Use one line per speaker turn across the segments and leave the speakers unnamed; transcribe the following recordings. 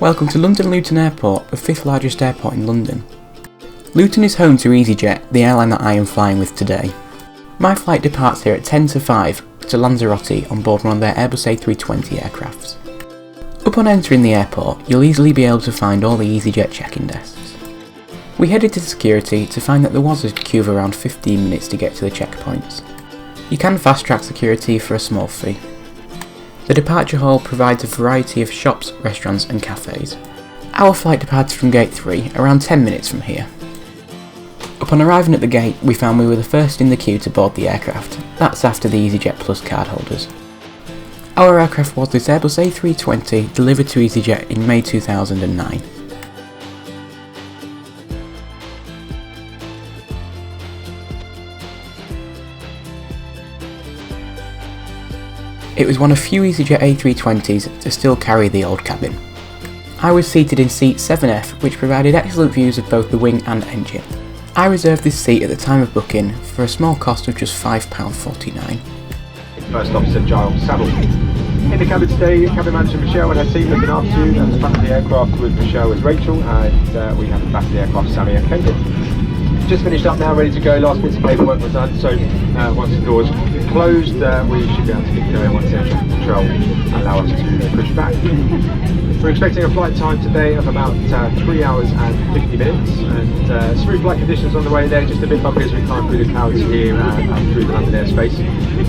Welcome to London Luton Airport, the 5th largest airport in London. Luton is home to EasyJet, the airline that I am flying with today. My flight departs here at 10 to 5 to Lanzarote on board one of their Airbus A320 aircrafts. Upon entering the airport, you'll easily be able to find all the EasyJet check-in desks. We headed to security to find that there was a queue of around 15 minutes to get to the checkpoints. You can fast-track security for a small fee. The departure hall provides a variety of shops, restaurants and cafes. Our flight departed from gate 3, around 10 minutes from here. Upon arriving at the gate, we found we were the first in the queue to board the aircraft. That's after the EasyJet Plus card holders. Our aircraft was this Airbus A320 delivered to EasyJet in May 2009. It was one of few EasyJet A320s to still carry the old cabin. I was seated in seat 7F, which provided excellent views of both the wing and engine. I reserved this seat at the time of booking for a small cost of just £5.49.
First Officer Giles Saddle. In the cabin today, cabin manager Michelle and her team looking after you, and the front of the aircraft with Michelle is Rachel, and we have the back of the aircraft Sammy and Kendall. Just finished up now, ready to go. Last bits of paperwork was done, so once the doors closed, we should be able to get going once air traffic control allow us to push back. We're expecting a flight time today of about 3 hours and 50 minutes, and smooth flight conditions on the way there, just a bit bumpy as we climb through the clouds here and through the London airspace.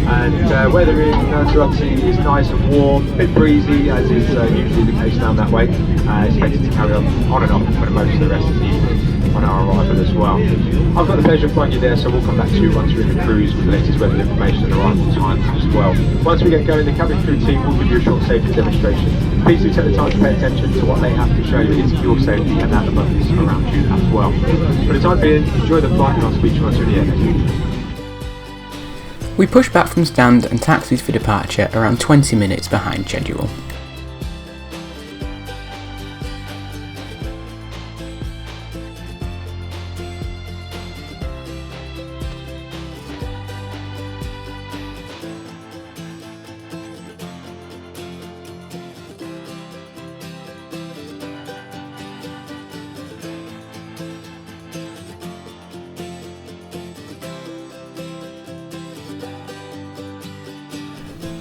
And weather in Lanzarote is nice and warm, a bit breezy as is usually the case down that way. Expected to carry on and off for most of the rest of the evening on our arrival as well. I've got the pleasure of flying you there, so we'll come back to you once we're in the cruise with the latest weather information and arrival times as well. Once we get going, the cabin crew team will give you a short safety demonstration. Please do take the time to pay attention to what they have to show you. It's your safety and that of others around you as well. For the time being, enjoy the flight and I'll speak to you once you're in the air.
We pushed back from stand and taxied for departure around 20 minutes behind schedule.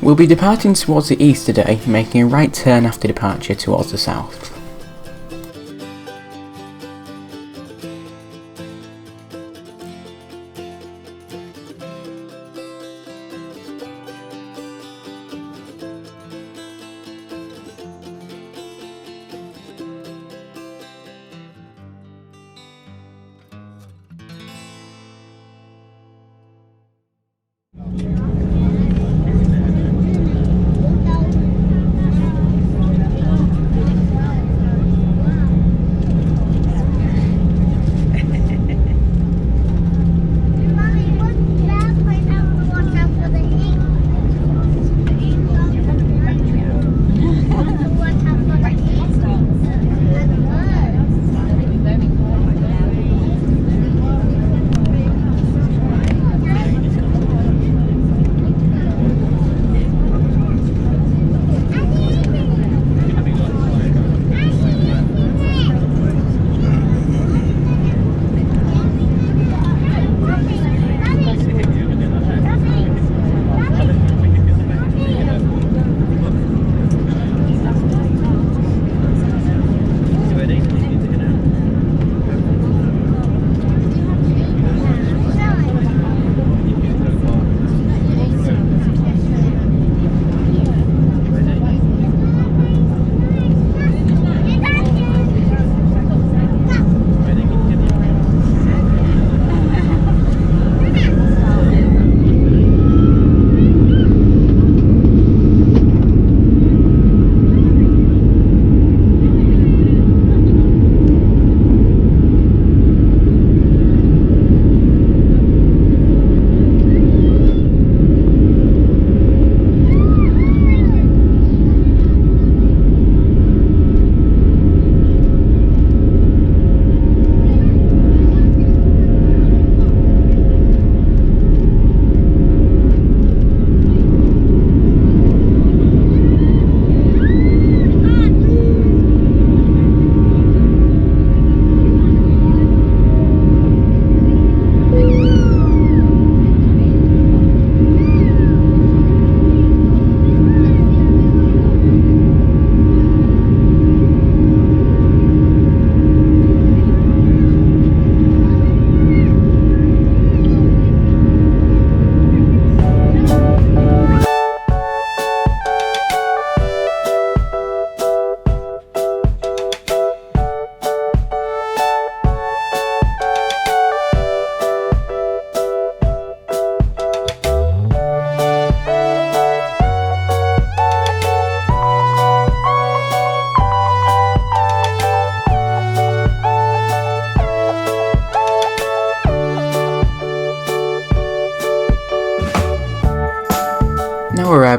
We'll be departing towards the east today, making a right turn after departure towards the south.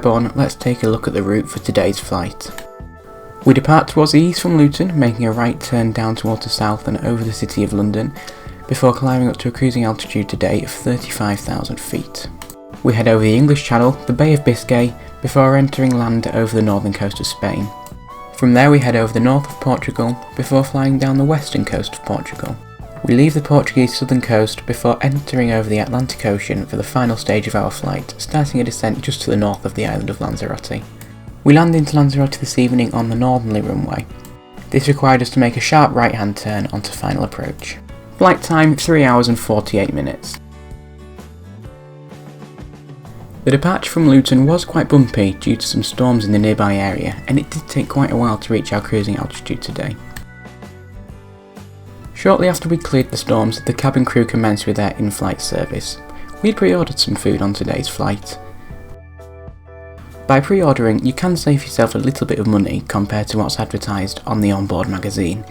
grab on, let's take a look at the route for today's flight. We depart towards the east from Luton, making a right turn down towards the south and over the city of London, before climbing up to a cruising altitude today of 35,000 feet. We head over the English Channel, the Bay of Biscay, before entering land over the northern coast of Spain. From there we head over the north of Portugal, before flying down the western coast of Portugal. We leave the Portuguese southern coast before entering over the Atlantic Ocean for the final stage of our flight, starting a descent just to the north of the island of Lanzarote. We land into Lanzarote this evening on the northerly runway. This required us to make a sharp right hand turn onto final approach. Flight time 3 hours and 48 minutes. The departure from Luton was quite bumpy due to some storms in the nearby area, and it did take quite a while to reach our cruising altitude today. Shortly after we cleared the storms, the cabin crew commenced with their in-flight service. We had pre-ordered some food on today's flight. By pre-ordering, you can save yourself a little bit of money compared to what's advertised on the onboard magazine.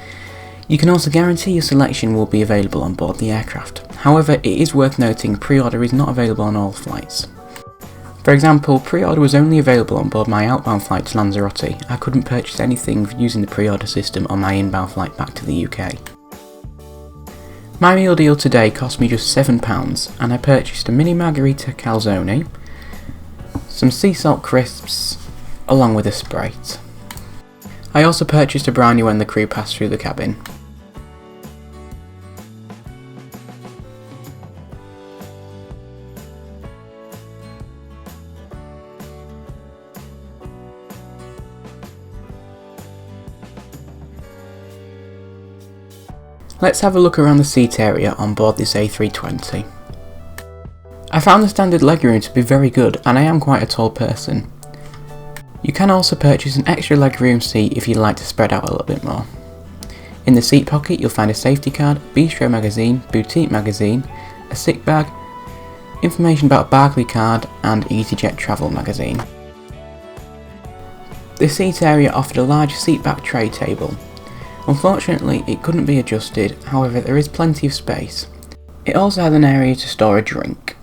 You can also guarantee your selection will be available on board the aircraft. However, it is worth noting pre-order is not available on all flights. For example, pre-order was only available on board my outbound flight to Lanzarote. I couldn't purchase anything using the pre-order system on my inbound flight back to the UK. My meal deal today cost me just £7, and I purchased a mini margherita calzone, some sea salt crisps, along with a Sprite. I also purchased a brownie when the crew passed through the cabin. Let's have a look around the seat area on board this A320. I found the standard legroom to be very good, and I am quite a tall person. You can also purchase an extra legroom seat if you'd like to spread out a little bit more. In the seat pocket you'll find a safety card, bistro magazine, boutique magazine, a sick bag, information about a Barclay card and EasyJet travel magazine. The seat area offered a large seat back tray table. Unfortunately, it couldn't be adjusted, however there is plenty of space. It also has an area to store a drink.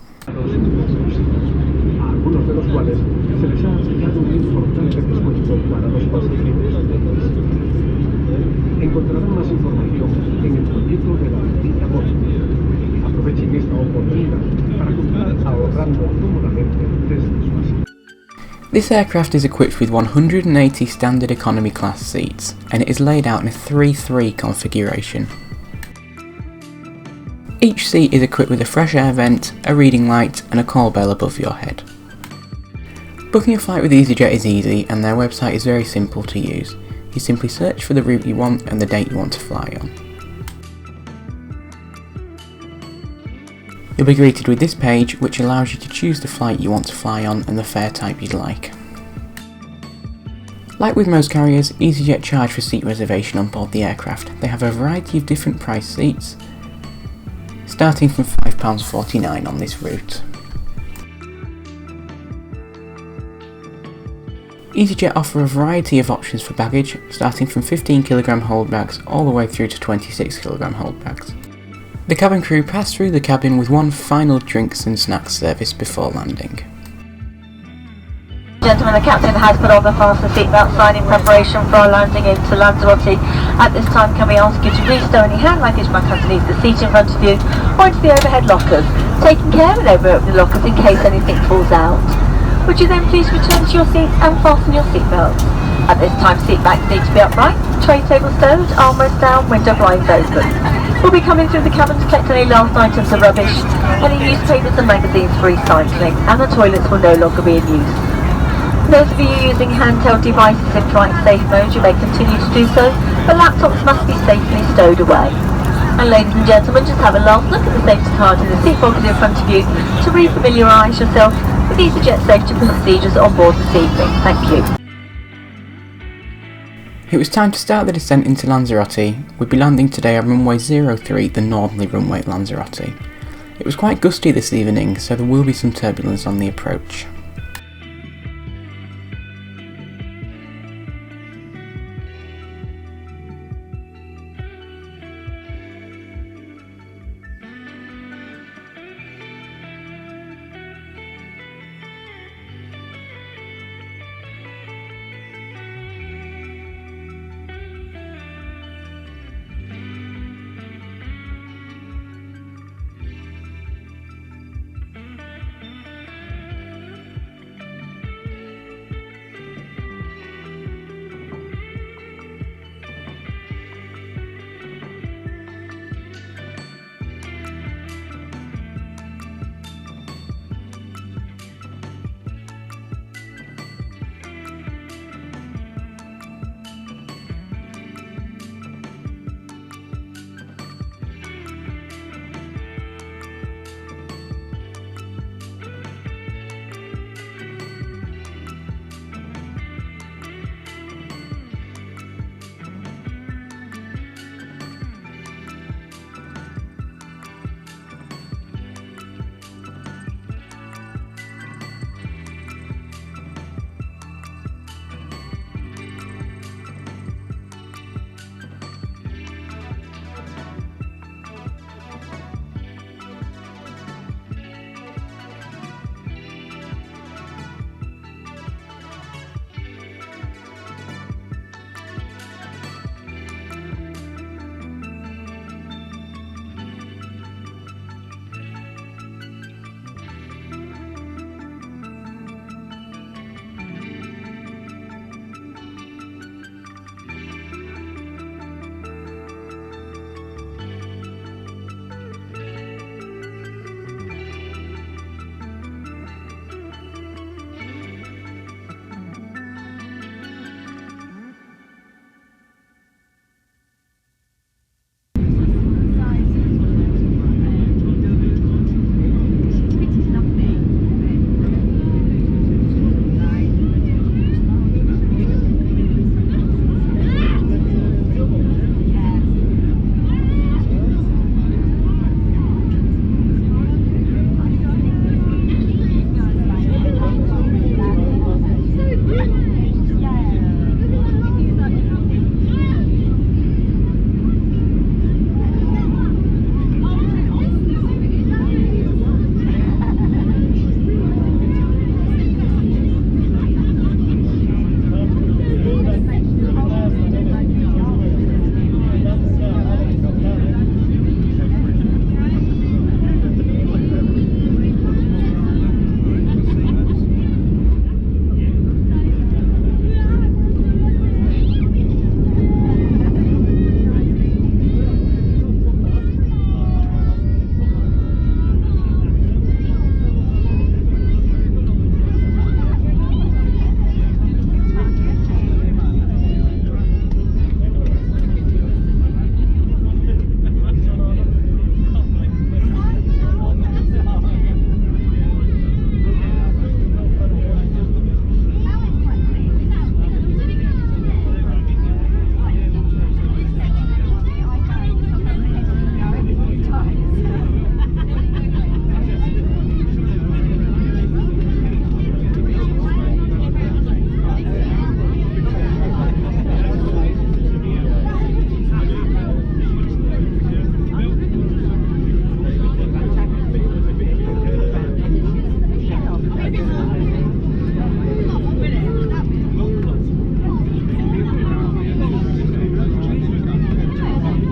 This aircraft is equipped with 180 standard economy class seats, and it is laid out in a 3-3 configuration. Each seat is equipped with a fresh air vent, a reading light and a call bell above your head. Booking a flight with EasyJet is easy, and their website is very simple to use. You simply search for the route you want and the date you want to fly on. You'll be greeted with this page, which allows you to choose the flight you want to fly on and the fare type you'd like. Like with most carriers, EasyJet charge for seat reservation on board the aircraft. They have a variety of different price seats, starting from £5.49 on this route. EasyJet offer a variety of options for baggage, starting from 15kg hold bags all the way through to 26kg hold bags. The cabin crew pass through the cabin with one final drinks and snacks service before landing.
Gentlemen, the captain has put on the fasten seatbelt sign in preparation for our landing into Lanzarote. At this time, can we ask you to please stow any hand luggage back underneath the seat in front of you or into the overhead lockers, taking care when opening the lockers in case anything falls out. Would you then please return to your seats and fasten your seatbelts. At this time, seat backs need to be upright, tray table stowed, armrest down, window blinds open. We'll be coming through the cabin to collect any last items of rubbish, any newspapers and magazines for recycling, and the toilets will no longer be in use. For those of you using handheld devices in flight safe mode, you may continue to do so, but laptops must be safely stowed away. And ladies and gentlemen, just have a last look at the safety card in the seat pocket in front of you to re-familiarise yourself with EasyJet safety procedures on board this evening. Thank you.
It was time to start the descent into Lanzarote. We'd be landing today on runway 03, the northerly runway at Lanzarote. It was quite gusty this evening, so there will be some turbulence on the approach.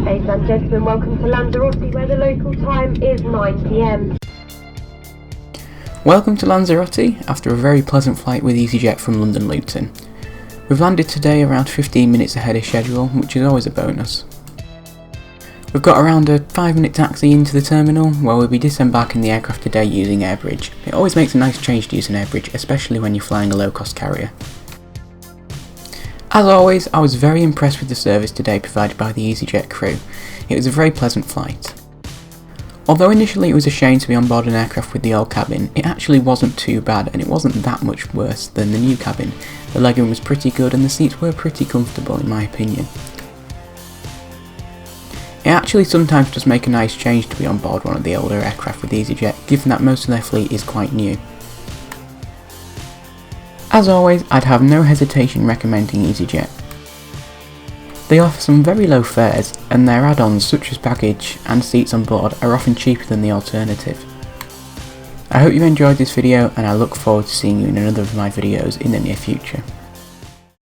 Ladies and gentlemen, welcome to Lanzarote, where the local time is 9 PM.
Welcome to Lanzarote after a very pleasant flight with EasyJet from London Luton. We've landed today around 15 minutes ahead of schedule, which is always a bonus. We've got around a 5-minute taxi into the terminal where we'll be disembarking the aircraft today using Airbridge. It always makes a nice change to use an Airbridge, especially when you're flying a low-cost carrier. As always, I was very impressed with the service today provided by the EasyJet crew. It was a very pleasant flight. Although initially it was a shame to be on board an aircraft with the old cabin, it actually wasn't too bad and it wasn't that much worse than the new cabin. The legroom was pretty good and the seats were pretty comfortable in my opinion. It actually sometimes does make a nice change to be on board one of the older aircraft with EasyJet, given that most of their fleet is quite new. As always, I'd have no hesitation recommending EasyJet. They offer some very low fares, and their add-ons such as baggage and seats on board are often cheaper than the alternative. I hope you enjoyed this video and I look forward to seeing you in another of my videos in the near future.